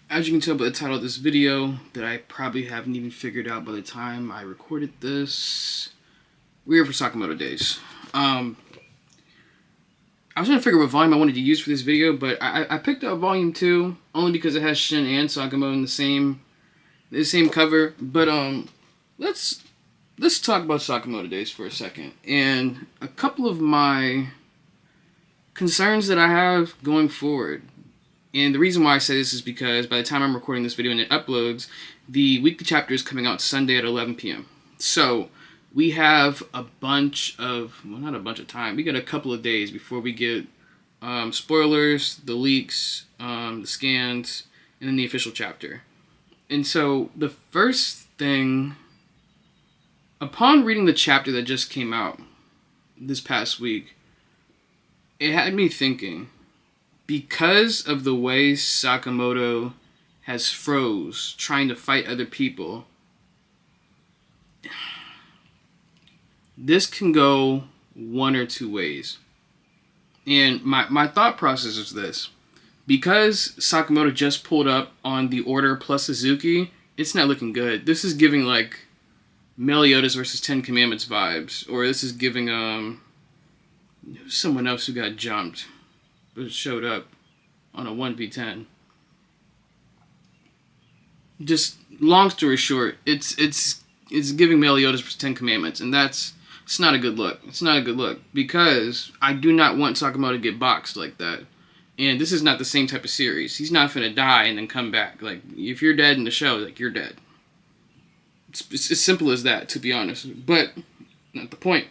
As you can tell by the title of this video, that I probably haven't even figured out by the time I recorded this, we're here for Sakamoto Days. I was trying to figure out what volume I wanted to use for this video, but I picked up volume 2 only because it has Shin and Sakamoto in the same cover. But let's talk about Sakamoto Days for a second, and a couple of my concerns that I have going forward. And the reason why I say this is because by the time I'm recording this video and it uploads, the weekly chapter is coming out Sunday at 11 p.m. So we have a bunch of, well, not a bunch of time. We got a couple of days before we get spoilers, the leaks, the scans, and then the official chapter. And so the first thing, upon reading the chapter that just came out this past week, it had me thinking, because of the way Sakamoto has froze trying to fight other people, this can go one or two ways. And my thought process is this. Because Sakamoto just pulled up on the Order plus Suzuki, it's not looking good. This is giving like Meliodas versus Ten Commandments vibes. Or this is giving someone else who got jumped but showed up on a 1v10. Just long story short, it's giving Meliodas versus Ten Commandments, and it's not a good look. It's not a good look because I do not want Sakamoto to get boxed like that. And this is not the same type of series. He's not finna die and then come back. Like, if you're dead in the show, like, you're dead. It's as simple as that, to be honest. But not the point.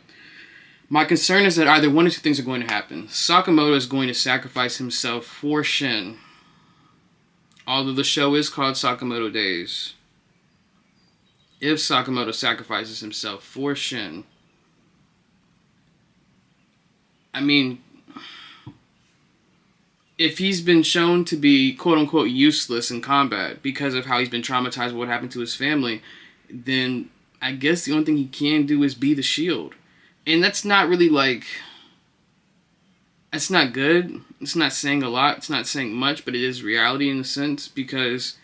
My concern is that either one or two things are going to happen. Sakamoto is going to sacrifice himself for Shin. Although the show is called Sakamoto Days. If Sakamoto sacrifices himself for Shin, I mean, if he's been shown to be quote-unquote useless in combat because of how he's been traumatized by what happened to his family, then I guess the only thing he can do is be the shield. And that's not really like, it's not good. It's not saying a lot. It's not saying much, but it is reality in a sense, because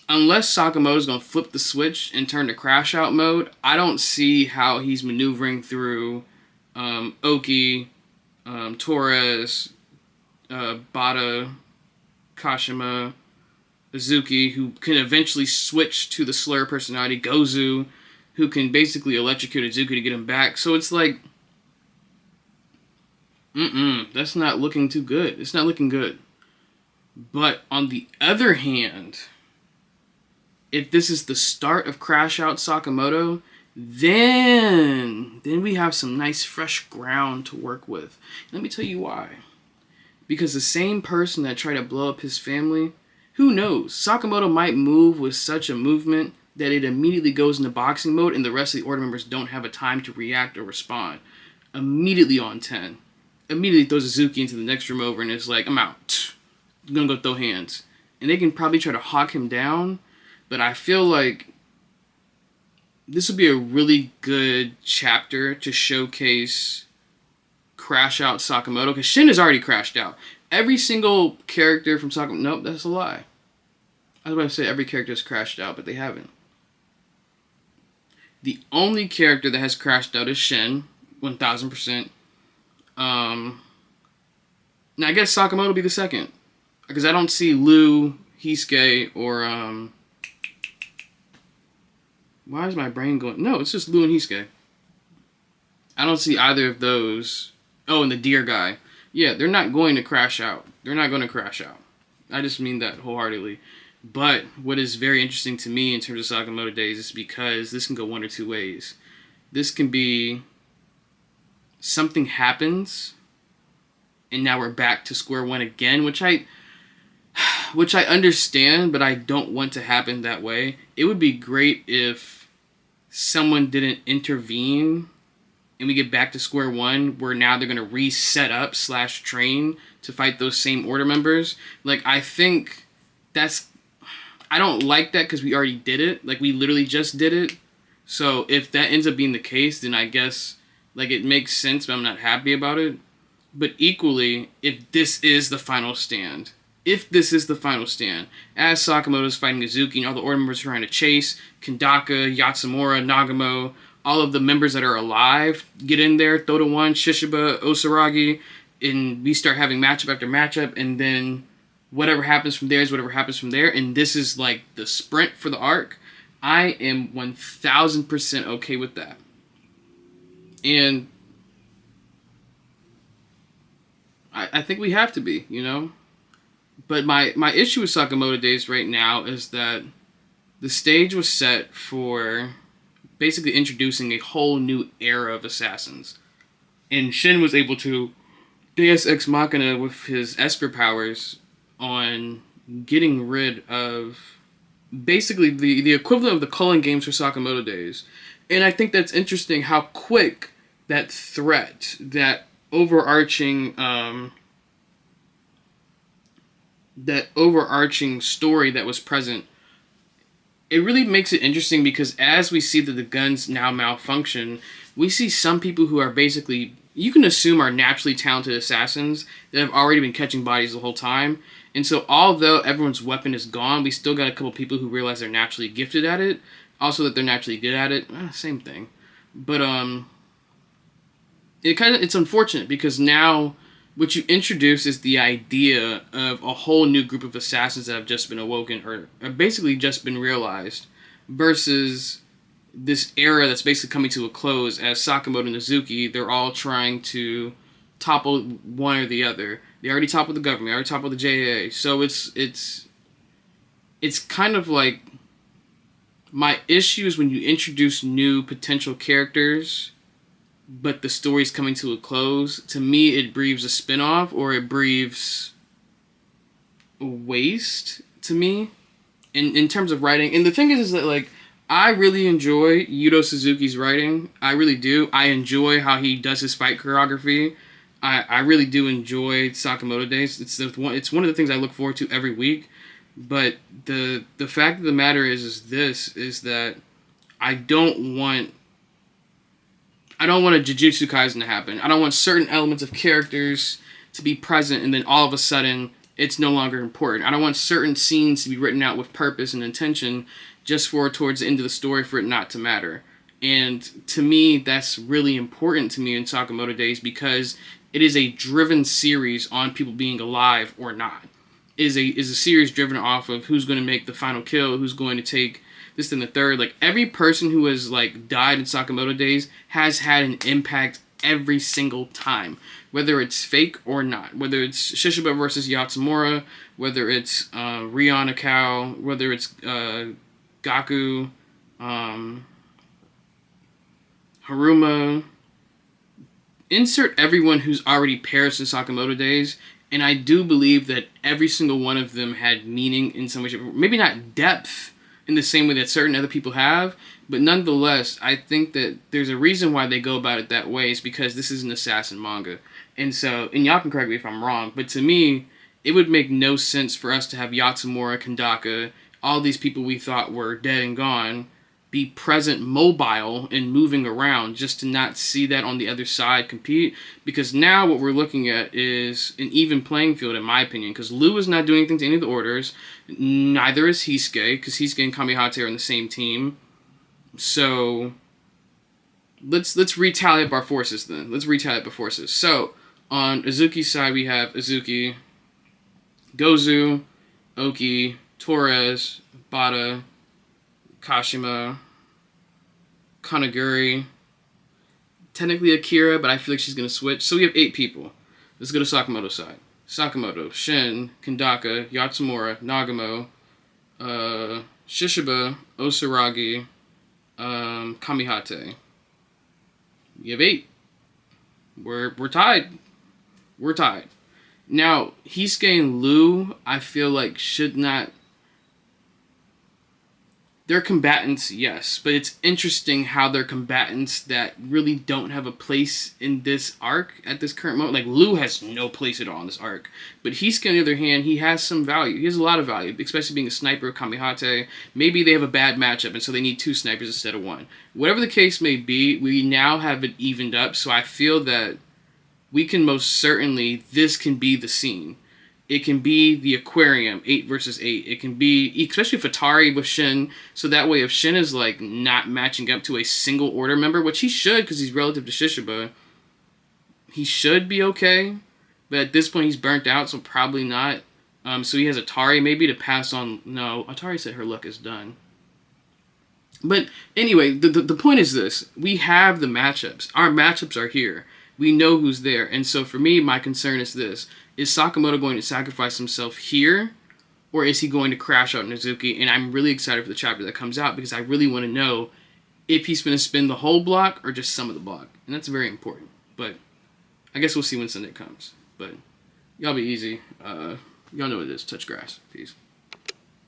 unless Sakamoto's going to flip the switch and turn to crash out mode, I don't see how he's maneuvering through Oki, Torres, Bada, Kashima, Izuki, who can eventually switch to the Slur personality, Gozu, who can basically electrocute Izuki to get him back. So it's like, that's not looking too good. It's not looking good. But on the other hand, if this is the start of Crash Out Sakamoto, then we have some nice fresh ground to work with. Let me tell you why. Because the same person that tried to blow up his family, who knows? Sakamoto might move with such a movement that it immediately goes into boxing mode and the rest of the Order members don't have a time to react or respond. Immediately on 10. Immediately throws Suzuki into the next room over and it's like, I'm out. I'm gonna go throw hands. And they can probably try to hawk him down, but I feel like this would be a really good chapter to showcase Crash Out Sakamoto, because Shin has already crashed out. Every single character from Sakamoto, nope, that's a lie. I was about to say every character has crashed out, but they haven't. The only character that has crashed out is Shin, 1000%. Now I guess Sakamoto will be the second, because I don't see Lu, Hisuke, or why is my brain going? No, it's just Lu and Hisuke. I don't see either of those. Oh, and the deer guy. Yeah, they're not going to crash out. They're not going to crash out. I just mean that wholeheartedly. But what is very interesting to me in terms of Sakamoto Days is because this can go one or two ways. This can be something happens, and now we're back to square one again, which I understand, but I don't want to happen that way. It would be great if someone didn't intervene and we get back to square one, where now they're going to reset up / train to fight those same Order members. Like, I think I don't like that because we already did it. Like, we literally just did it. So if that ends up being the case, then I guess, like, it makes sense, but I'm not happy about it. But equally, if this is the final stand, if this is the final stand, as Sakamoto is fighting Izuki and all the order members are trying to chase, Kandaka, Yatsumura, Nagamo, all of the members that are alive get in there, throw to one, Shishiba, Osaragi, and we start having matchup after matchup, and then whatever happens from there is whatever happens from there, and this is like the sprint for the arc. I am 1000% okay with that. And I think we have to be, you know? But my issue with Sakamoto Days right now is that the stage was set for basically introducing a whole new era of assassins. And Shin was able to Deus Ex Machina with his Esper powers on getting rid of basically the equivalent of the Cullen games for Sakamoto Days. And I think that's interesting how quick that threat, that overarching story that was present, it really makes it interesting because as we see that the guns now malfunction, we see some people who are basically, you can assume, are naturally talented assassins that have already been catching bodies the whole time. And so although everyone's weapon is gone, we still got a couple people who realize they're naturally gifted at it. Also that they're naturally good at it. Same thing. But it's unfortunate because now what you introduce is the idea of a whole new group of assassins that have just been awoken or basically just been realized versus this era that's basically coming to a close as Sakamoto and Izuki, they're all trying to topple one or the other. They already toppled the government, they already toppled the JAA. So it's kind of like my issue is when you introduce new potential characters but the story's coming to a close. To me, it breathes a spin-off or it breathes a waste to me in terms of writing. And the thing is that, like, I really enjoy Yuto Suzuki's writing. I really do. I enjoy how he does his fight choreography. I really do enjoy Sakamoto Days. It's one of the things I look forward to every week. But the fact of the matter is that I don't want a Jujutsu Kaisen to happen. I don't want certain elements of characters to be present and then all of a sudden it's no longer important. I don't want certain scenes to be written out with purpose and intention just for towards the end of the story for it not to matter. And to me, that's really important to me in Sakamoto Days because it is a driven series on people being alive or not. Is a series driven off of who's going to make the final kill, who's going to take this and the third. Like, every person who has, like, died in Sakamoto Days has had an impact every single time. Whether it's fake or not. Whether it's Shishiba versus Yatsumura. Whether it's Rion Akao. Whether it's Gaku. Haruma. Insert everyone who's already perished in Sakamoto Days. And I do believe that every single one of them had meaning in some way, shape, maybe not depth in the same way that certain other people have, but nonetheless, I think that there's a reason why they go about it that way. Is because this is an assassin manga. And so, and y'all can correct me if I'm wrong, but to me, it would make no sense for us to have Yatsumura, Kandaka, all these people we thought were dead and gone, be present mobile and moving around just to not see that on the other side compete. Because now what we're looking at is an even playing field, in my opinion, because Lu is not doing anything to any of the orders. Neither is Hisuke, because Hisuke and Kamihate are on the same team. So let's retally up our forces then. Let's retally up our forces. So on Izuki's side, we have Izuki, Gozu, Oki, Torres, Bada, Kashima, Kanaguri, technically Akira, but I feel like she's going to switch. So we have 8 people. Let's go to Sakamoto's side. Sakamoto, Shin, Kandaka, Yatsumura, Nagamo, Shishiba, Osaragi, Kamihate. We have 8. We're tied. We're tied. Now, Hisuke and Lu, I feel like should not... They're combatants, yes, but it's interesting how they're combatants that really don't have a place in this arc at this current moment. Like, Lu has no place at all in this arc. But Hisuke, on the other hand, he has some value. He has a lot of value, especially being a sniper of Kamihate. Maybe they have a bad matchup, and so they need 2 snipers instead of 1. Whatever the case may be, we now have it evened up, so I feel that we can most certainly, this can be the scene. It can be the aquarium, 8 versus 8. It can be, especially Fatari with Shin, so that way if Shin is like not matching up to a single order member, which he should because he's relative to Shishiba, he should be okay. But at this point he's burnt out, so probably not. So he has Atari maybe to pass on. No, Atari said her luck is done. But anyway, the point is this. We have the matchups. Our matchups are here. We know who's there. And so for me, my concern is this. Is Sakamoto going to sacrifice himself here? Or is he going to crash out Nizuki? And I'm really excited for the chapter that comes out because I really want to know if he's going to spin the whole block or just some of the block. And that's very important. But I guess we'll see when Sunday comes. But y'all be easy. Y'all know what it is. Touch grass. Peace.